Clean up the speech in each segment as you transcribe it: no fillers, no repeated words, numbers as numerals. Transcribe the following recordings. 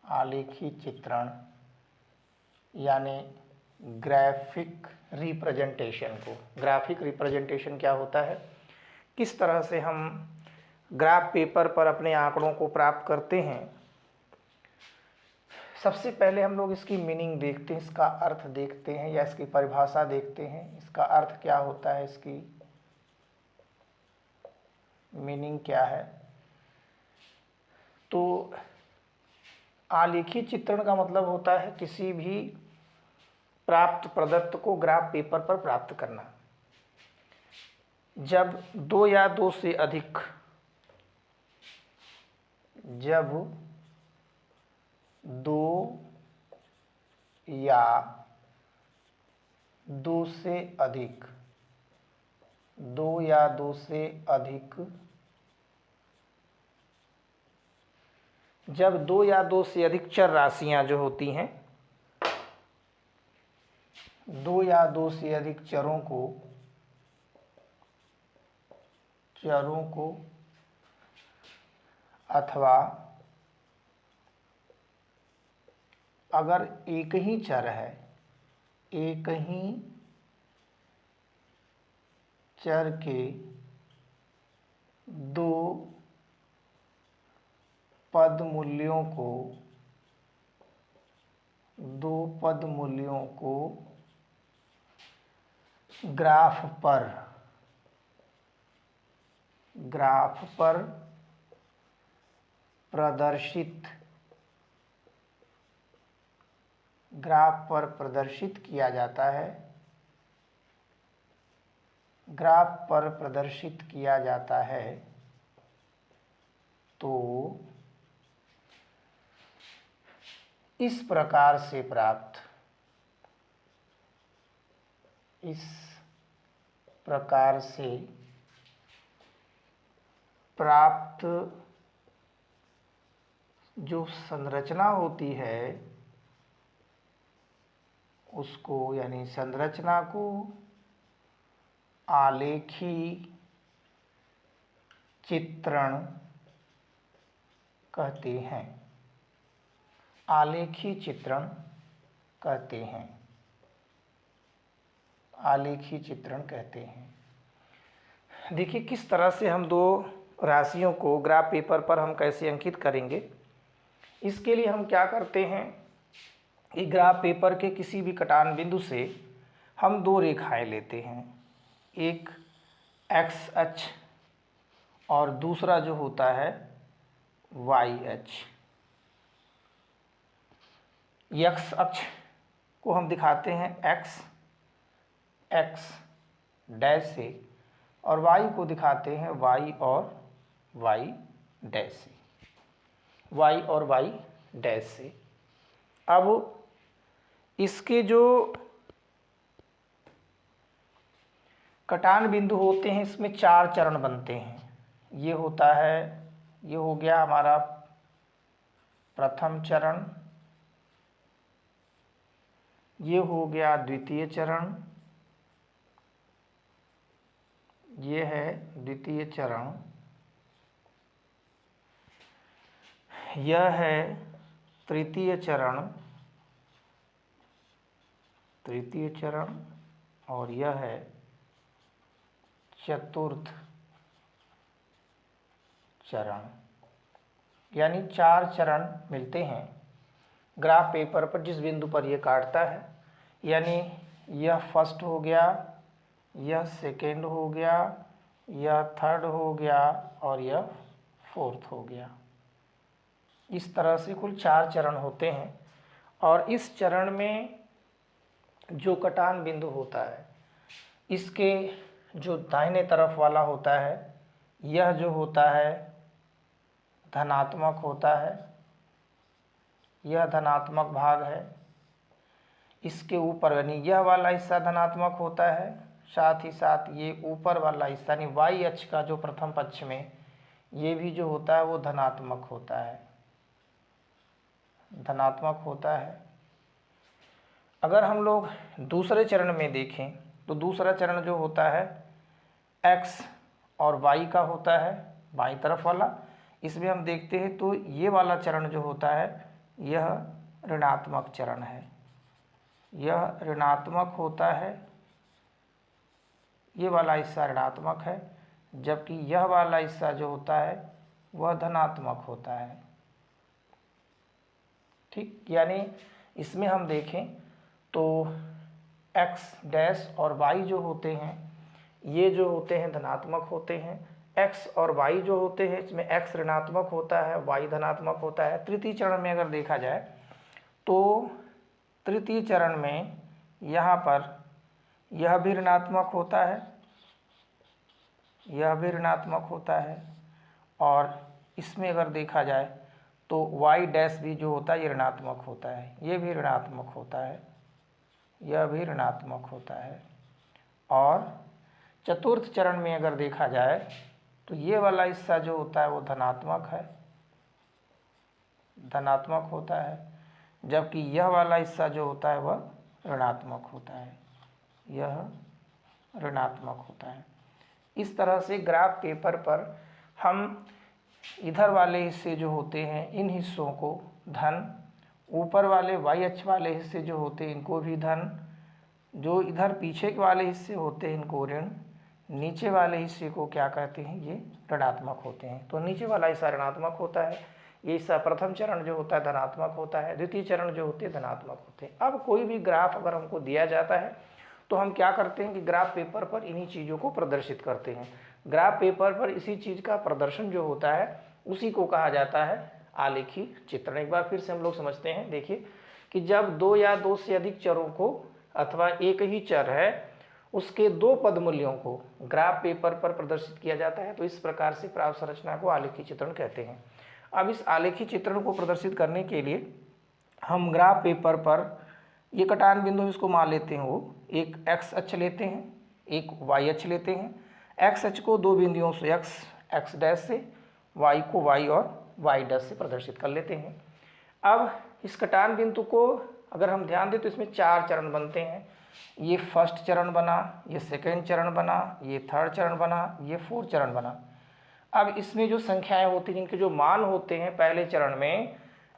आलेखी चित्रण यानी graphic representation को। ग्राफिक रिप्रेजेंटेशन क्या होता है, किस तरह से हम ग्राफ पेपर पर अपने आंकड़ों को प्राप्त करते हैं। सबसे पहले हम लोग इसकी मीनिंग देखते हैं, इसका अर्थ देखते हैं या इसकी परिभाषा देखते हैं। इसका अर्थ क्या होता है, इसकी मीनिंग क्या है। तो आलेखी चित्रण का मतलब होता है किसी भी प्राप्त प्रदत्त को ग्राफ पेपर पर प्राप्त करना। जब दो या दो से अधिक जब दो या दो से अधिक चर राशियां जो होती हैं, दो या दो से अधिक चरों को अथवा अगर एक ही चर है, एक ही चर के दो पद मूल्यों को ग्राफ पर प्रदर्शित किया जाता है, तो इस प्रकार से प्राप्त जो संरचना होती है उसको, यानी संरचना को आलेखी चित्रण कहते हैं। आलेखी चित्रण कहते हैं। देखिए किस तरह से हम दो राशियों को ग्राफ पेपर पर हम कैसे अंकित करेंगे। इसके लिए हम क्या करते हैं कि ग्राफ पेपर के किसी भी कटान बिंदु से हम दो रेखाएं लेते हैं, एक एक्स अक्ष और दूसरा जो होता है वाई अक्ष। एक्स अक्ष को हम दिखाते हैं एक्स डैश से, और वाई को दिखाते हैं वाई और वाई डैश से। अब इसके जो कटान बिंदु होते हैं इसमें चार चरण बनते हैं। ये हो गया हमारा प्रथम चरण, ये हो गया द्वितीय चरण, ये है द्वितीय चरण, यह है तृतीय चरण और यह है चतुर्थ चरण। यानी चार चरण मिलते हैं ग्राफ पेपर पर जिस बिंदु पर यह काटता है। यानी यह फर्स्ट हो गया, यह सेकेंड हो गया, यह थर्ड हो गया और यह फोर्थ हो गया। इस तरह से कुल चार चरण होते हैं। और इस चरण में जो कटान बिंदु होता है इसके जो दाहिने तरफ वाला होता है यह जो होता है धनात्मक होता है, यह धनात्मक भाग है। इसके ऊपर यानी यह वाला हिस्सा धनात्मक होता है, साथ ही साथ ये ऊपर वाला हिस्सा यानी वाई अक्ष का जो प्रथम पक्ष में ये भी जो होता है वो धनात्मक होता है। अगर हम लोग दूसरे चरण में देखें तो दूसरा चरण जो होता है एक्स और वाई का होता है, बाईं तरफ वाला। इसमें हम देखते हैं तो ये वाला चरण जो होता है यह ऋणात्मक चरण है, यह ऋणात्मक होता है, ये वाला हिस्सा ऋणात्मक है, जबकि यह वाला हिस्सा जो होता है वह धनात्मक होता है। ठीक, यानी इसमें हम देखें तो x डैश और y जो होते हैं ये जो होते हैं धनात्मक होते हैं, x और y जो होते हैं इसमें x ऋणात्मक होता है, y धनात्मक होता है। तृतीय चरण में अगर देखा जाए तो तृतीय चरण में यहाँ पर यह भी ऋणात्मक होता है, यह भी ऋणात्मक होता है, और इसमें अगर देखा जाए तो y डैश भी जो होता है ये ऋणात्मक होता है, ये भी ऋणात्मक होता है, यह भी ऋणात्मक होता है। और चतुर्थ चरण में अगर देखा जाए तो ये वाला हिस्सा जो होता है वो धनात्मक है, धनात्मक होता है, जबकि यह वाला हिस्सा जो होता है वह ऋणात्मक होता है, यह ऋणात्मक होता है। इस तरह से ग्राफ पेपर पर हम इधर वाले हिस्से जो होते हैं इन हिस्सों को धन, ऊपर वाले y अक्ष वाले हिस्से जो होते हैं इनको भी धन, जो इधर पीछे के वाले हिस्से होते हैं इनको ऋण, नीचे वाले हिस्से को क्या कहते हैं, ये ऋणात्मक होते हैं। तो नीचे वाला हिस्सा ऋणात्मक होता है, ये हिस्सा प्रथम चरण जो होता है धनात्मक होता है, द्वितीय चरण जो होते हैं धनात्मक होते हैं। अब कोई भी ग्राफ अगर हमको दिया जाता है तो हम क्या करते हैं कि ग्राफ पेपर पर इन्हीं चीज़ों को प्रदर्शित करते हैं। ग्राफ पेपर पर इसी चीज़ का प्रदर्शन जो होता है उसी को कहा जाता है आलेखी चित्रण। एक बार फिर से हम लोग समझते हैं। देखिए कि जब दो या दो से अधिक चरों को अथवा एक ही चर है उसके दो पद मूल्यों को ग्राफ पेपर पर प्रदर्शित किया जाता है तो इस प्रकार से प्राप्त संरचना को आलेखी चित्रण कहते हैं। अब इस आलेखी चित्रण को प्रदर्शित करने के लिए हम ग्राफ पेपर पर ये कटान बिंदु इसको मान लेते हैं, वो एक x अक्ष लेते हैं, एक y अक्ष लेते हैं। x अक्ष को दो बिंदुओं से x डैश से, y को y और y डैश से प्रदर्शित कर लेते हैं। अब इस कटान बिंदु को अगर हम ध्यान दें तो इसमें चार चरण बनते हैं। ये फर्स्ट चरण बना, ये सेकेंड चरण बना, ये थर्ड चरण बना, ये फोर्थ चरण बना। अब इसमें जो संख्याएं होती हैं जिनके जो मान होते हैं पहले चरण में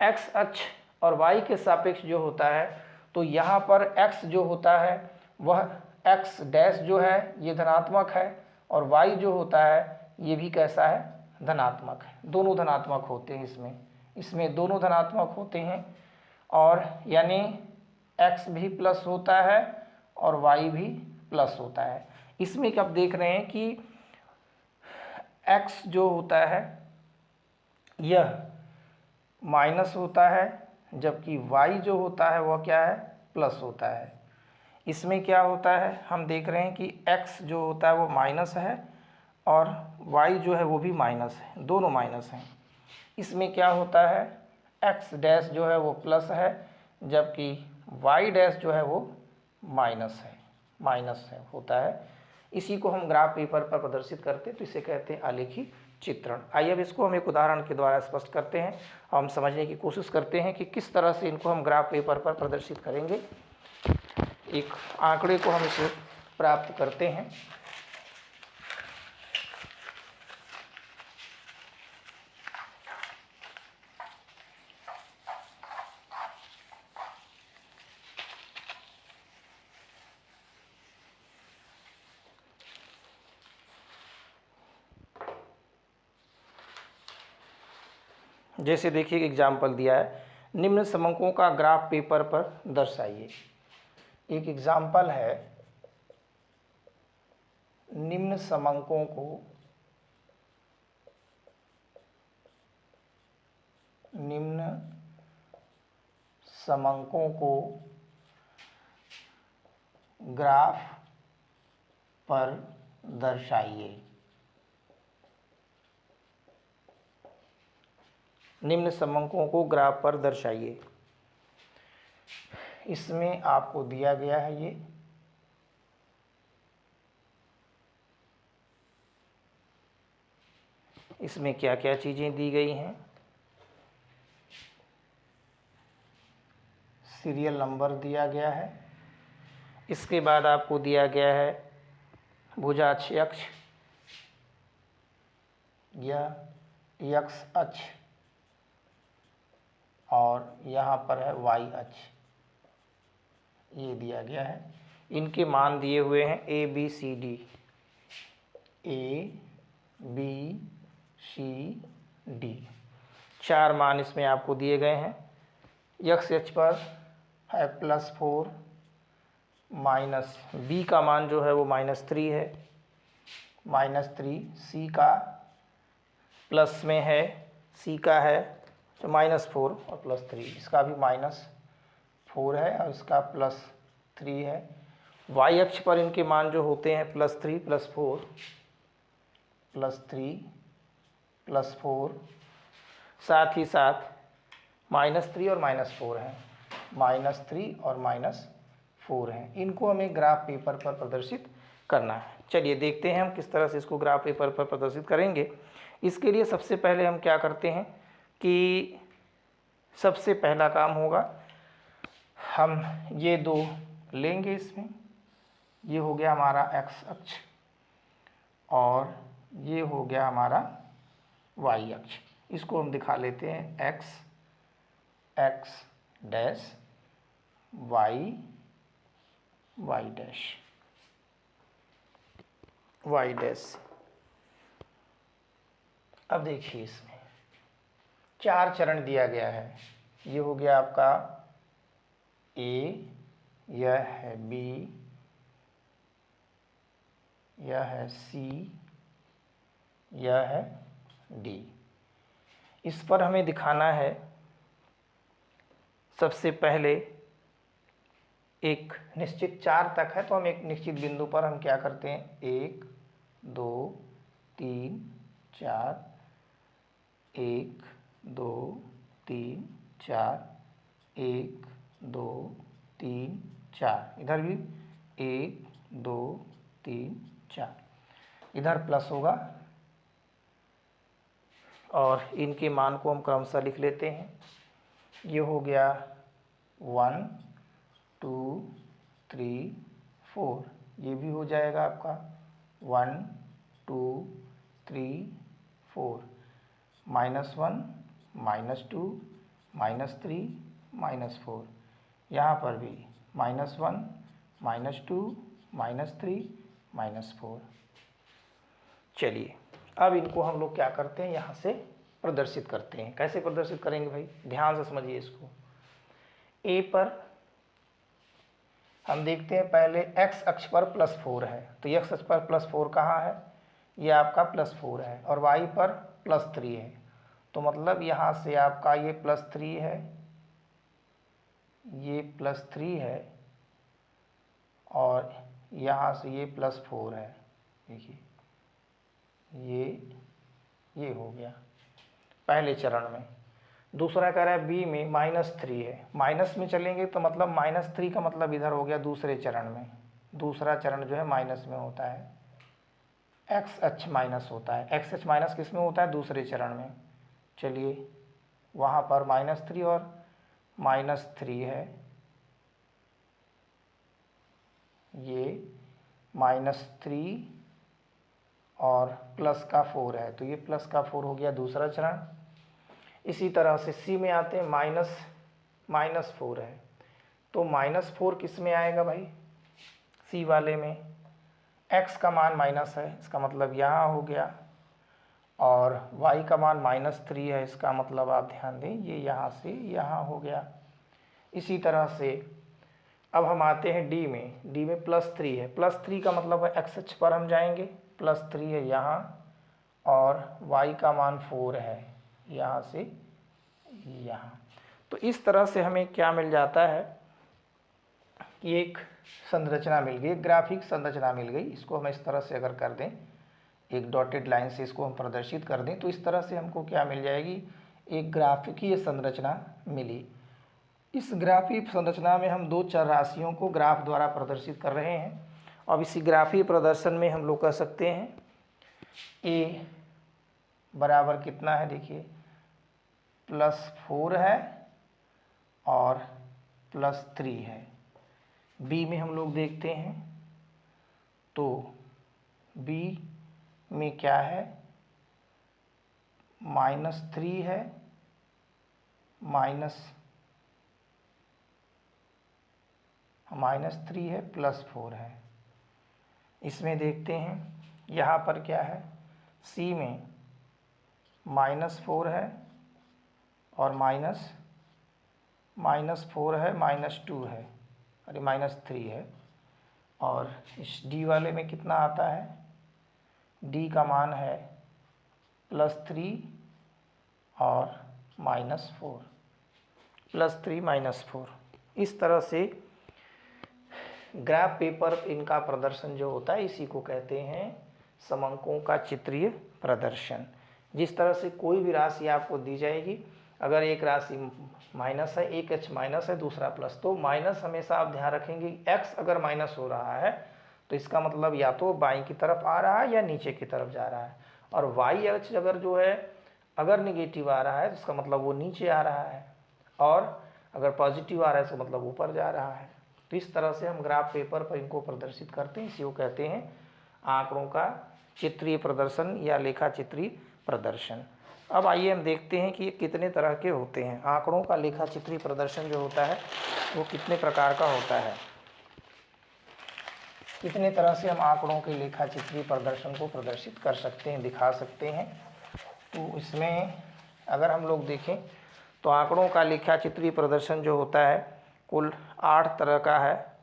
x अक्ष और y के सापेक्ष जो होता है तो यहाँ पर x जो होता है वह x डैश जो है ये धनात्मक है और y जो होता है ये भी कैसा है, धनात्मक है। दोनों धनात्मक होते हैं, इसमें दोनों धनात्मक होते हैं, और यानी x भी प्लस होता है और y भी प्लस होता है। इसमें क्या आप देख रहे हैं कि x जो होता है यह माइनस होता है, जबकि y जो होता है वह क्या है, प्लस होता है। इसमें क्या होता है, हम देख रहे हैं कि x जो होता है वो माइनस है और y जो है वो भी माइनस है, दोनों माइनस हैं। इसमें क्या होता है, x डैश जो है वो प्लस है जबकि y डैश जो है वो माइनस है होता है। इसी को हम ग्राफ पेपर पर प्रदर्शित करते हैं तो इसे कहते हैं आलेखी चित्रण। आइए अब इसको हम एक उदाहरण के द्वारा स्पष्ट करते हैं, हम समझने की कोशिश करते हैं कि किस तरह से इनको हम ग्राफ पेपर पर प्रदर्शित करेंगे। एक आंकड़े को हम इसे प्राप्त करते हैं। जैसे देखिए एग्जाम्पल दिया है, निम्न समंकों का ग्राफ पेपर पर दर्शाइए। एक एग्जाम्पल है, निम्न समंकों को ग्राफ पर दर्शाइए। निम्न समंकों को ग्राफ पर दर्शाइए। इसमें आपको दिया गया है ये इसमें क्या क्या चीज़ें दी गई हैं, सीरियल नंबर दिया गया है। इसके बाद आपको दिया गया है भुजाक्ष अक्ष या x अक्ष और यहाँ पर है वाई अक्ष, ये दिया गया है। इनके मान दिए हुए हैं A B C D, A B C D, 4 मान इसमें आपको दिए गए हैं। एक्स अक्ष पर है +4, माइनस बी का मान जो है वो -3 है, -3, सी का प्लस में है, सी का है तो -4 और +3, इसका भी -4 है और इसका +3 है। वाई अक्ष पर इनके मान जो होते हैं +3 +4, +3 +4, साथ ही साथ -3 और -4 हैं, -3 और -4 हैं। इनको हमें ग्राफ पेपर पर प्रदर्शित करना है। चलिए देखते हैं हम किस तरह से इसको ग्राफ पेपर पर प्रदर्शित करेंगे। इसके लिए सबसे पहले हम क्या करते हैं कि सबसे पहला काम होगा, हम ये 2 लेंगे। इसमें ये हो गया हमारा x अक्ष और ये हो गया हमारा y अक्ष। इसको हम दिखा लेते हैं x डैश y डैश। अब देखिए इसमें 4 चरण दिया गया है। ये हो गया आपका A, यह है B, यह है C, यह है D। इस पर हमें दिखाना है सबसे पहले एक निश्चित 4 तक है तो हम एक निश्चित बिंदु पर हम क्या करते हैं 1 2 3 4, 1 2 3 4, 1 2 3 4, इधर भी 1 2 3 4, इधर प्लस होगा और इनके मान को हम क्रमशः लिख लेते हैं। ये हो गया 1 2 3 4, ये भी हो जाएगा आपका 1 2 3 4, -1 -2 -3 -4, यहाँ पर भी -1 -2 -3 -4। चलिए अब इनको हम लोग क्या करते हैं, यहाँ से प्रदर्शित करते हैं। कैसे प्रदर्शित करेंगे भाई, ध्यान से समझिए इसको। ए पर हम देखते हैं पहले x अक्ष पर +4 है, तो x अक्ष पर +4 कहाँ है, ये आपका +4 है और y पर +3 है, तो मतलब यहाँ से आपका ये +3 है, ये +3 है और यहाँ से ये +4 है। देखिए ये हो गया पहले चरण में। दूसरा कह रहा है बी में -3 है, माइनस में चलेंगे तो मतलब -3 का मतलब इधर हो गया दूसरे चरण में। दूसरा चरण जो है माइनस में होता है, एक्स अक्ष माइनस होता है। एक्स अक्ष माइनस किस में होता है, दूसरे चरण में। चलिए वहाँ पर -3 और -3 है, ये -3 और प्लस का 4 है, तो ये प्लस का 4 हो गया दूसरा चरण। इसी तरह से सी में आते हैं, -4 है, तो -4 किस में आएगा भाई, सी वाले में। x का मान माइनस है, इसका मतलब यहाँ हो गया, और y का मान -3 है, इसका मतलब आप ध्यान दें ये यहाँ से यहाँ हो गया। इसी तरह से अब हम आते हैं डी में। डी में +3 है, +3 का मतलब है x अक्ष पर हम जाएंगे, +3 है यहाँ और y का मान 4 है यहाँ से यहाँ। तो इस तरह से हमें क्या मिल जाता है कि एक संरचना मिल गई, ग्राफिक संरचना मिल गई। इसको हम इस तरह से अगर कर दें, एक डॉटेड लाइन से इसको हम प्रदर्शित कर दें, तो इस तरह से हमको क्या मिल जाएगी, एक ग्राफिकीय संरचना मिली। इस ग्राफीय संरचना में हम 2 चर राशियों को ग्राफ द्वारा प्रदर्शित कर रहे हैं। अब इसी ग्राफीय प्रदर्शन में हम लोग कह सकते हैं ए बराबर कितना है, देखिए +4 है और +3 है। बी में हम लोग देखते हैं तो बी में क्या है, -3 है -3 है +4 है। इसमें देखते हैं यहाँ पर क्या है, C में -4 है और -4 है, -2 है, अरे -3 है। और इस D वाले में कितना आता है, D का मान है +3 और -4, +3 -4। इस तरह से ग्राफ पेपर इनका प्रदर्शन जो होता है इसी को कहते हैं समंकों का चित्रीय प्रदर्शन। जिस तरह से कोई भी राशि आपको दी जाएगी, अगर एक राशि माइनस है, एक h माइनस है, दूसरा प्लस, तो माइनस हमेशा आप ध्यान रखेंगे x अगर माइनस हो रहा है तो इसका मतलब या तो बाईं की तरफ आ रहा है या नीचे की तरफ जा रहा है, और y h अगर जो है अगर निगेटिव आ रहा है तो इसका मतलब वो नीचे आ रहा है, और अगर पॉजिटिव आ रहा है तो मतलब ऊपर जा रहा है। तो इस तरह से हम ग्राफ पेपर पर इनको प्रदर्शित करते हैं, इसी को कहते हैं आंकड़ों का चित्रीय प्रदर्शन या लेखा चित्रीय प्रदर्शन। अब आइए हम देखते हैं कि ये कितने तरह के होते हैं। आंकड़ों का लेखा चित्रीय प्रदर्शन जो होता है वो कितने प्रकार का होता है, कितने तरह से हम आंकड़ों के लेखा चित्रीय प्रदर्शन को प्रदर्शित कर सकते हैं, दिखा सकते हैं। तो इसमें अगर हम लोग देखें तो आंकड़ों का लेखा चित्रीय प्रदर्शन जो होता है कुल 8 तरह का है।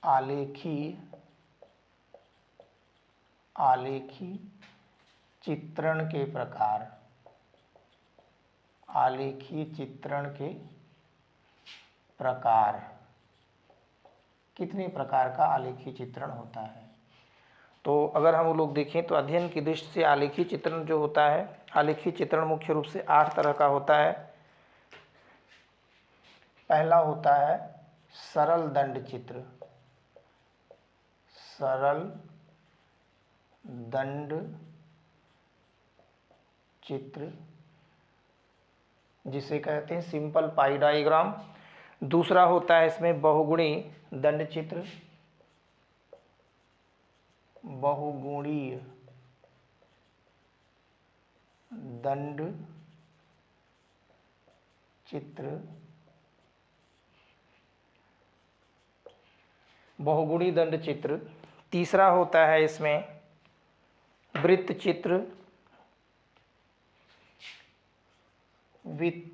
आलेखी चित्रण के प्रकार, आलेखी चित्रण के प्रकार, कितने प्रकार का आलेखी चित्रण होता है। तो अगर हम लोग देखें तो अध्ययन की दृष्टि से आलेखी चित्रण जो होता है, आलेखी चित्रण मुख्य रूप से 8 तरह का होता है। पहला होता है सरल दंड चित्र, सरल दंड चित्र जिसे कहते हैं सिंपल पाई डायग्राम। दूसरा होता है इसमें बहुगुणी दंड चित्र, बहुगुणीय दंड चित्र, बहुगुणी दंड चित्र। तीसरा होता है इसमें वृत्त चित्र, वृत्त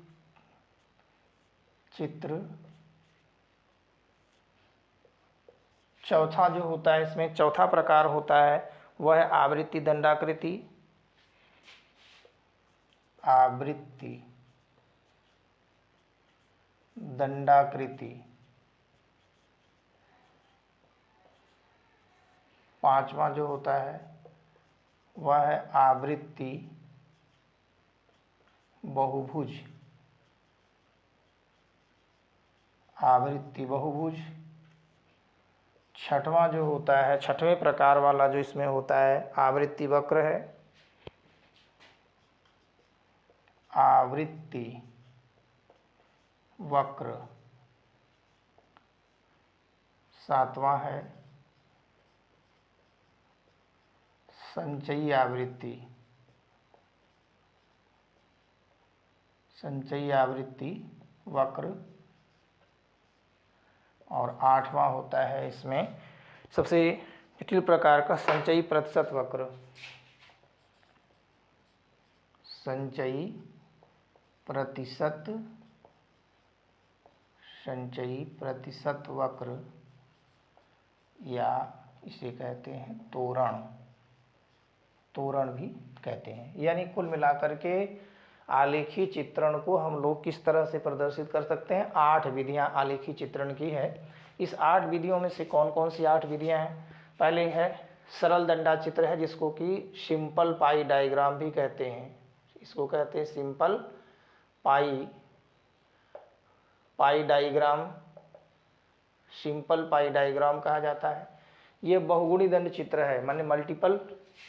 चित्र। चौथा जो होता है इसमें, चौथा प्रकार होता है वह है आवृत्ति दंडाकृति, आवृत्ति दंडाकृति। पांचवा जो होता है वह है आवृत्ति बहुभुज, आवृत्ति बहुभुज। छठवां जो होता है, छठवें प्रकार वाला जो इसमें होता है आवृत्ति वक्र है, आवृत्ति वक्र। सातवां है संचयी आवृत्ति, संचयी आवृत्ति वक्र। और आठवां होता है इसमें सबसे जटिल प्रकार का संचयी प्रतिशत वक्र, संचयी प्रतिशत, संचयी प्रतिशत वक्र, या इसे कहते हैं तोरण, तोरण भी कहते हैं। यानी कुल मिलाकर के आलेखी चित्रण को हम लोग किस तरह से प्रदर्शित कर सकते हैं, 8 विधियां आलेखी चित्रण की है। इस 8 विधियों में से कौन कौन सी 8 विधियां हैं? पहले है सरल दंडा चित्र है, जिसको कि सिंपल पाई डायग्राम भी कहते हैं, इसको कहते हैं सिंपल पाई डायग्राम, सिंपल पाई डायग्राम कहा जाता है। ये बहुगुणी दंड चित्र है, माने मल्टीपल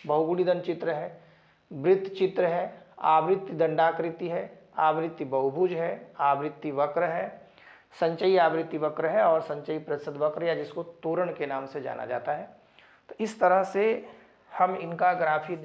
बहुगुणी दंड चित्र है। वृत्त चित्र है, आवृत्ति दंडाकृति है, आवृत्ति बहुभुज है, आवृत्ति वक्र है, संचयी आवृत्ति वक्र है, और संचयी प्रतिशत वक्र या जिसको तोरण के नाम से जाना जाता है। तो इस तरह से हम इनका ग्राफी